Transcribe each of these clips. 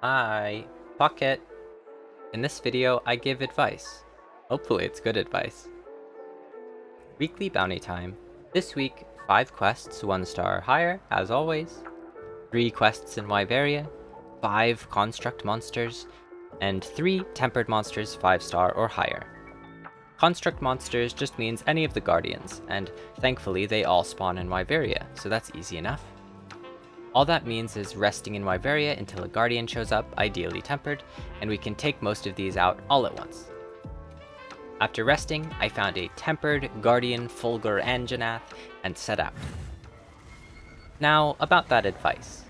Hi, Pocket. In this video, I give advice. Hopefully it's good advice. Weekly bounty time. This week, 5 quests 1 star or higher, as always. 3 quests in Wyveria, 5 construct monsters, and 3 tempered monsters 5 star or higher. Construct monsters just means any of the guardians, and thankfully they all spawn in Wyveria, so that's easy enough. All that means is resting in Wyveria until a guardian shows up, ideally tempered, and we can take most of these out all at once. After resting, I found a tempered guardian Fulgur Anjanath and set out. Now, about that advice.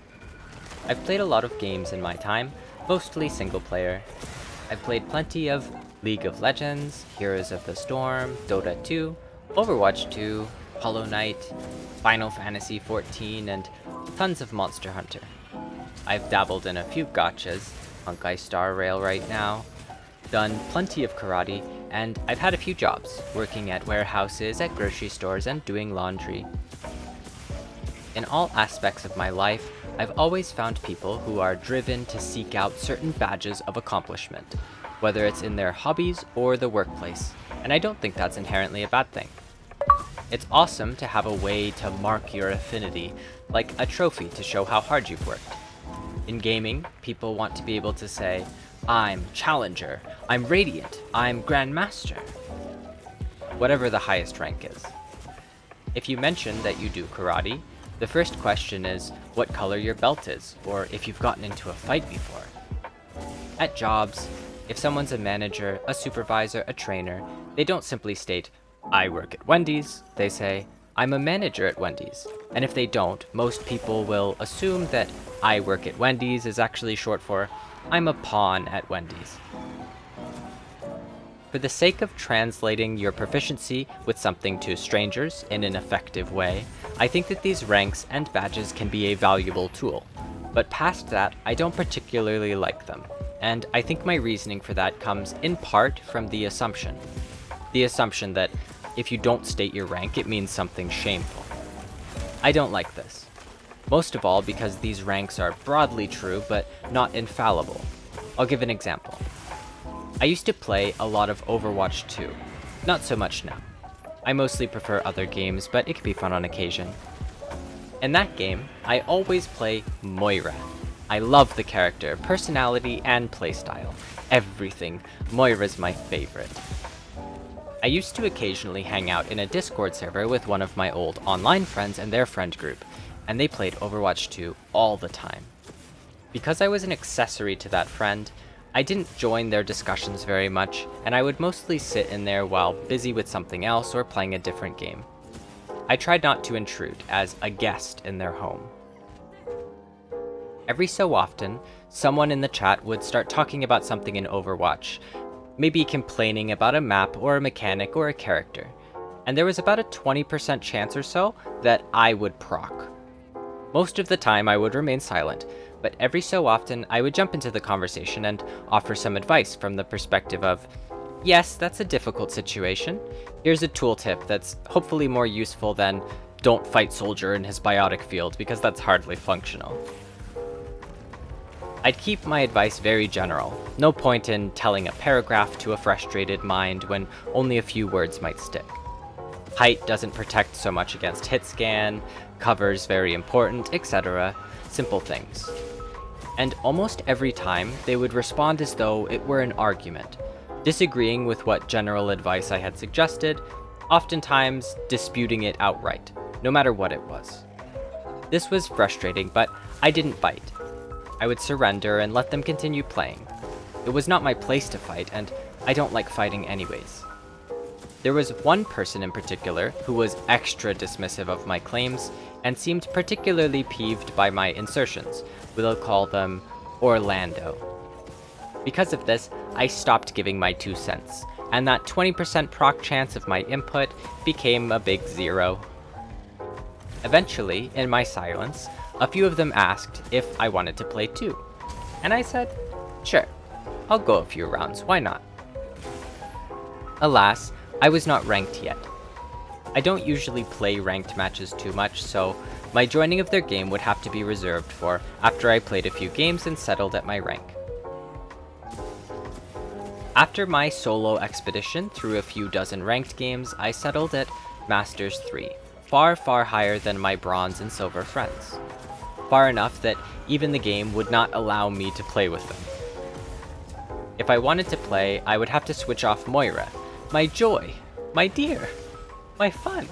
I've played a lot of games in my time, mostly single player. I've played plenty of League of Legends, Heroes of the Storm, Dota 2, Overwatch 2, Hollow Knight, Final Fantasy XIV, and tons of Monster Hunter. I've dabbled in a few gachas, Honkai Star Rail right now, done plenty of karate, and I've had a few jobs, working at warehouses, at grocery stores, and doing laundry. In all aspects of my life, I've always found people who are driven to seek out certain badges of accomplishment, whether it's in their hobbies or the workplace, and I don't think that's inherently a bad thing. It's awesome to have a way to mark your affinity, like a trophy to show how hard you've worked. In gaming, people want to be able to say, I'm Challenger, I'm Radiant, I'm Grandmaster. Whatever the highest rank is. If you mention that you do karate, the first question is what color your belt is, or if you've gotten into a fight before. At jobs, if someone's a manager, a supervisor, a trainer, they don't simply state, I work at Wendy's, they say, I'm a manager at Wendy's. And if they don't, most people will assume that I work at Wendy's is actually short for I'm a pawn at Wendy's. For the sake of translating your proficiency with something to strangers in an effective way, I think that these ranks and badges can be a valuable tool. But past that, I don't particularly like them. And I think my reasoning for that comes in part from the assumption. The assumption that if you don't state your rank, it means something shameful. I don't like this. Most of all because these ranks are broadly true, but not infallible. I'll give an example. I used to play a lot of Overwatch 2. Not so much now. I mostly prefer other games, but it can be fun on occasion. In that game, I always play Moira. I love the character, personality, and playstyle. Everything. Moira's my favorite. I used to occasionally hang out in a Discord server with one of my old online friends and their friend group, and they played Overwatch 2 all the time. Because I was an accessory to that friend, I didn't join their discussions very much, and I would mostly sit in there while busy with something else or playing a different game. I tried not to intrude as a guest in their home. Every so often, someone in the chat would start talking about something in Overwatch, maybe complaining about a map or a mechanic or a character, and there was about a 20% chance or so that I would proc. Most of the time I would remain silent, but every so often I would jump into the conversation and offer some advice from the perspective of, yes, that's a difficult situation. Here's a tooltip that's hopefully more useful than don't fight soldier in his biotic field, because that's hardly functional. I'd keep my advice very general. No point in telling a paragraph to a frustrated mind when only a few words might stick. Height doesn't protect so much against hit scan, cover's very important, etc. Simple things. And almost every time, they would respond as though it were an argument, disagreeing with what general advice I had suggested, oftentimes disputing it outright, no matter what it was. This was frustrating, but I didn't bite. I would surrender and let them continue playing. It was not my place to fight, and I don't like fighting anyways. There was one person in particular who was extra dismissive of my claims and seemed particularly peeved by my insertions. We'll call them Orlando. Because of this, I stopped giving my 2 cents, and that 20% proc chance of my input became a big 0. Eventually, in my silence, a few of them asked if I wanted to play too, and I said, sure, I'll go a few rounds, why not? Alas, I was not ranked yet. I don't usually play ranked matches too much, so My joining of their game would have to be reserved for after I played a few games and settled at my rank. After my solo expedition through a few dozen ranked games, I settled at Masters 3, far higher than my bronze and silver friends. Far enough that even the game would not allow me to play with them. If I wanted to play, I would have to switch off Moira, my joy, my dear, my fun.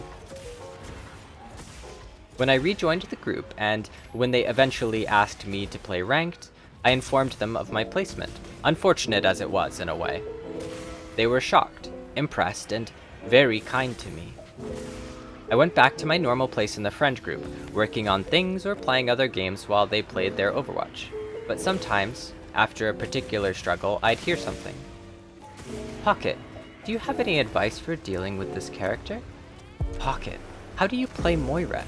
When I rejoined the group, and when they eventually asked me to play ranked, I informed them of my placement, unfortunate as it was in a way. They were shocked, impressed, and very kind to me. I went back to my normal place in the friend group, working on things or playing other games while they played their Overwatch. But sometimes, after a particular struggle, I'd hear something. Pocket, do you have any advice for dealing with this character? Pocket, how do you play Moira?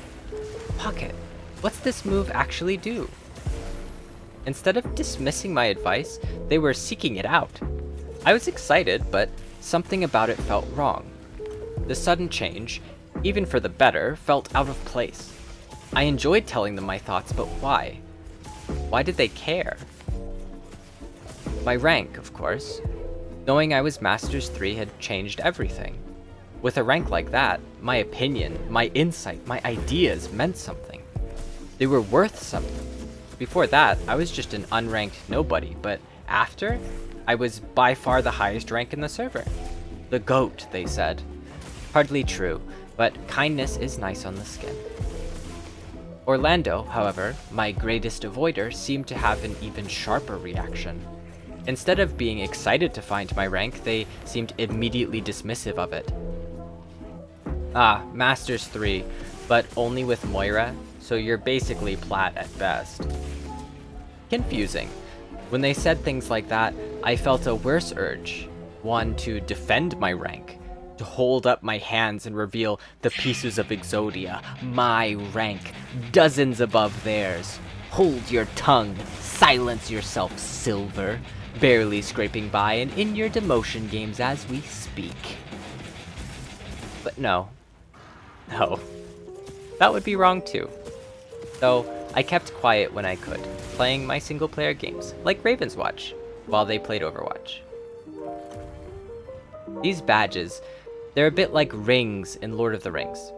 Pocket, what's this move actually do? Instead of dismissing my advice, they were seeking it out. I was excited, but something about it felt wrong. The sudden change, even for the better, felt out of place. I enjoyed telling them my thoughts, but why? Why did they care? My rank, of course. Knowing I was Masters 3 had changed everything. With a rank like that, my opinion, my insight, my ideas meant something. They were worth something. Before that, I was just an unranked nobody, but after, I was by far the highest rank in the server. The GOAT, they said. Hardly true, but kindness is nice on the skin. Orlando, however, my greatest avoider, seemed to have an even sharper reaction. Instead of being excited to find my rank, they seemed immediately dismissive of it. Ah, Masters 3, but only with Moira, so you're basically plat at best. Confusing. When they said things like that, I felt a worse urge. One, to defend my rank. To hold up my hands and reveal the pieces of Exodia, my rank, dozens above theirs. Hold your tongue, silence yourself, Silver. Barely scraping by and in your demotion games as we speak. But no. No. That would be wrong too. So, I kept quiet when I could, playing my single-player games, like Raven's Watch, while they played Overwatch. These badges, they're a bit like rings in Lord of the Rings.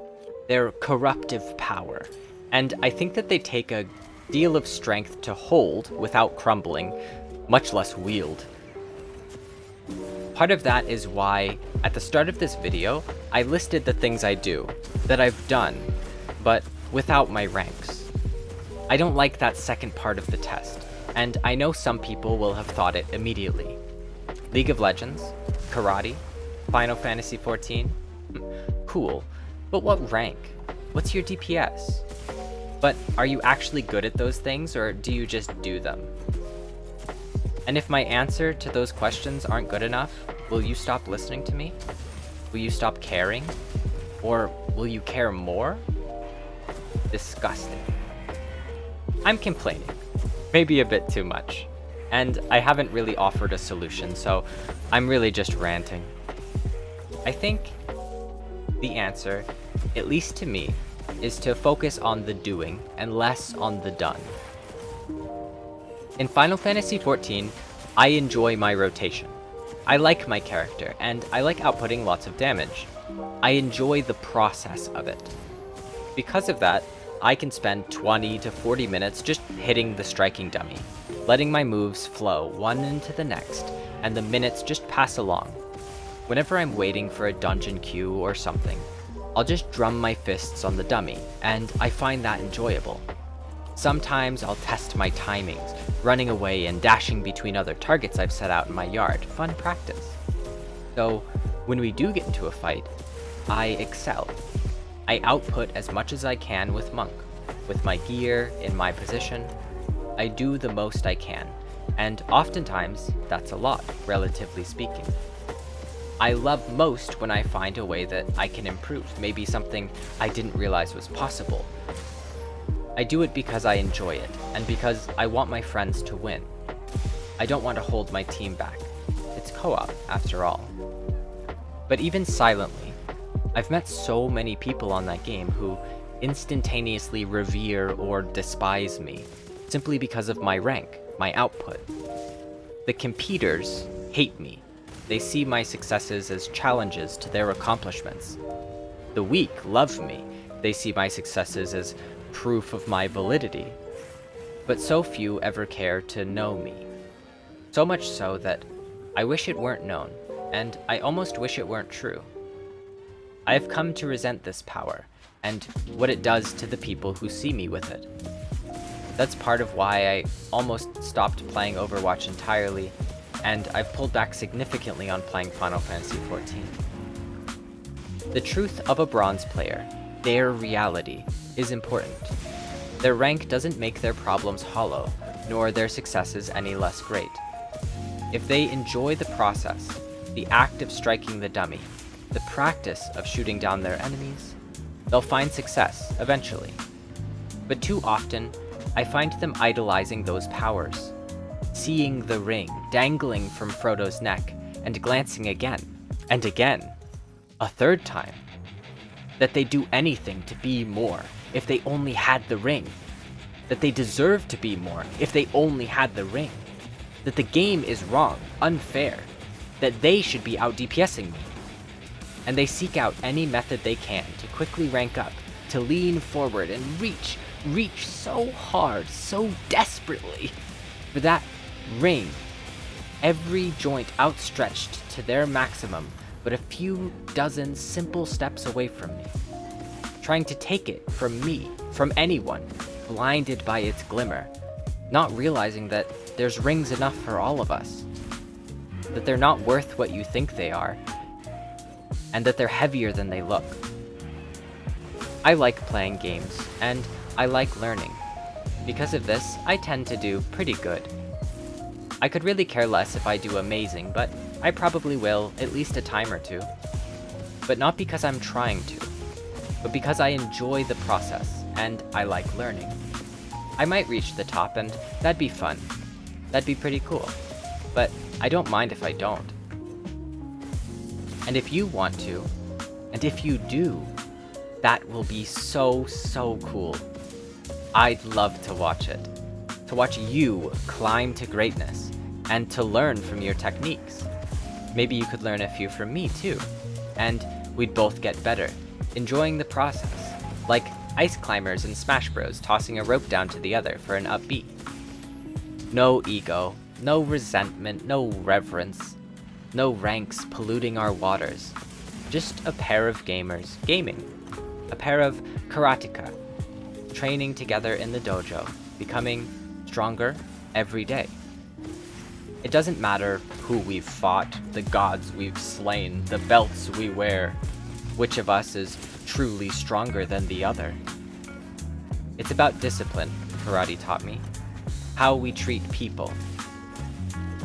They're corruptive power, and I think that they take a deal of strength to hold without crumbling, much less wield. Part of that is why, at the start of this video, I listed the things I do, that I've done, but without my ranks. I don't like that second part of the test, and I know some people will have thought it immediately. League of Legends, Karate, Final Fantasy XIV? Cool, but what rank? What's your DPS? But are you actually good at those things, or do you just do them? And if my answer to those questions aren't good enough, will you stop listening to me? Will you stop caring? Or will you care more? Disgusting. I'm complaining. Maybe a bit too much. And I haven't really offered a solution, so I'm really just ranting. I think the answer, at least to me, is to focus on the doing and less on the done. In Final Fantasy XIV, I enjoy my rotation. I like my character, and I like outputting lots of damage. I enjoy the process of it. Because of that, I can spend 20 to 40 minutes just hitting the striking dummy, letting my moves flow one into the next, and the minutes just pass along. Whenever I'm waiting for a dungeon queue or something, I'll just drum my fists on the dummy, and I find that enjoyable. Sometimes I'll test my timings, running away and dashing between other targets I've set out in my yard, fun practice. So, when we do get into a fight, I excel. I output as much as I can with Monk. With my gear, in my position, I do the most I can, and oftentimes, that's a lot, relatively speaking. I love most when I find a way that I can improve, maybe something I didn't realize was possible. I do it because I enjoy it, and because I want my friends to win. I don't want to hold my team back. It's co-op, after all. But even silently, I've met so many people on that game who, instantaneously revere or despise me, simply because of my rank, my output. The competitors hate me. They see my successes as challenges to their accomplishments. The weak love me. They see my successes as proof of my validity. But so few ever care to know me. So much so that I wish it weren't known, and I almost wish it weren't true. I have come to resent this power, and what it does to the people who see me with it. That's part of why I almost stopped playing Overwatch entirely, and I've pulled back significantly on playing Final Fantasy XIV. The truth of a bronze player, their reality, is important. Their rank doesn't make their problems hollow, nor their successes any less great. If they enjoy the process, the act of striking the dummy, the practice of shooting down their enemies, they'll find success eventually. But too often, I find them idolizing those powers, seeing the ring dangling from Frodo's neck and glancing again and again, a third time, that they'd do anything to be more if they only had the ring, that they deserve to be more if they only had the ring, that the game is wrong, unfair, that they should be out DPSing me. And they seek out any method they can to quickly rank up, to lean forward and reach so hard, so desperately, for that ring, every joint outstretched to their maximum, but a few dozen simple steps away from me, trying to take it from me, from anyone, blinded by its glimmer, not realizing that there's rings enough for all of us, that they're not worth what you think they are, and that they're heavier than they look. I like playing games, and I like learning. Because of this, I tend to do pretty good. I could really care less if I do amazing, but I probably will at least a time or two. But not because I'm trying to, but because I enjoy the process, and I like learning. I might reach the top, and that'd be fun. That'd be pretty cool. But I don't mind if I don't. And if you want to, and if you do, that will be so cool. I'd love to watch it. To watch you climb to greatness, and to learn from your techniques. Maybe you could learn a few from me too, and we'd both get better, enjoying the process, like ice climbers and Smash Bros tossing a rope down to the other for an upbeat. No ego, no resentment, no reverence, no ranks polluting our waters. Just a pair of gamers gaming. A pair of karateka, training together in the dojo, becoming stronger every day. It doesn't matter who we've fought, the gods we've slain, the belts we wear, which of us is truly stronger than the other. It's about discipline, karate taught me, how we treat people.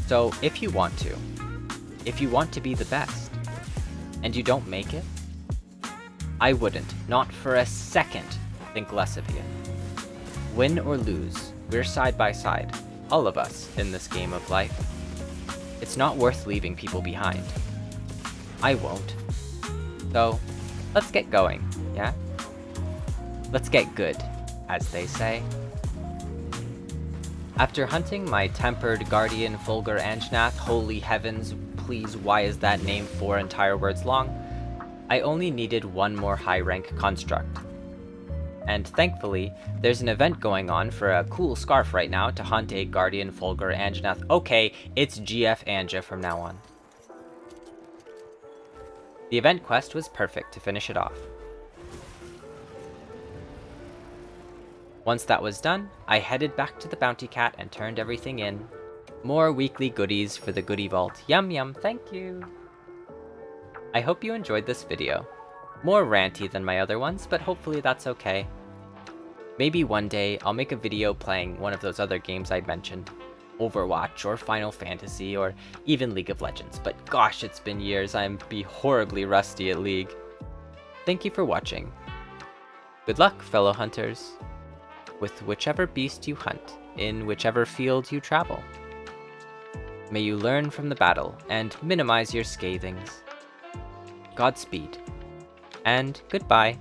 So if you want to be the best, and you don't make it, I wouldn't, not for a second, think less of you. Win or lose, we're side by side, all of us in this game of life. It's not worth leaving people behind. I won't. So, let's get going, yeah? Let's get good, as they say. After hunting my tempered guardian Fulgur Anjnath, holy heavens, please why is that name 4 entire words long? I only needed one more high rank construct. And thankfully, there's an event going on for a cool scarf right now to hunt a guardian Fulgur Anjnath. Okay, it's GF Anja from now on. The event quest was perfect to finish it off. Once that was done, I headed back to the Bounty Cat and turned everything in. More weekly goodies for the goodie vault. Yum yum, thank you! I hope you enjoyed this video. More ranty than my other ones, but hopefully that's okay. Maybe one day I'll make a video playing one of those other games I mentioned. Overwatch, or Final Fantasy, or even League of Legends, but gosh, it's been years, I'm be horribly rusty at League. Thank you for watching. Good luck, fellow hunters, with whichever beast you hunt, in whichever field you travel. May you learn from the battle, and minimize your scathings. Godspeed, and goodbye.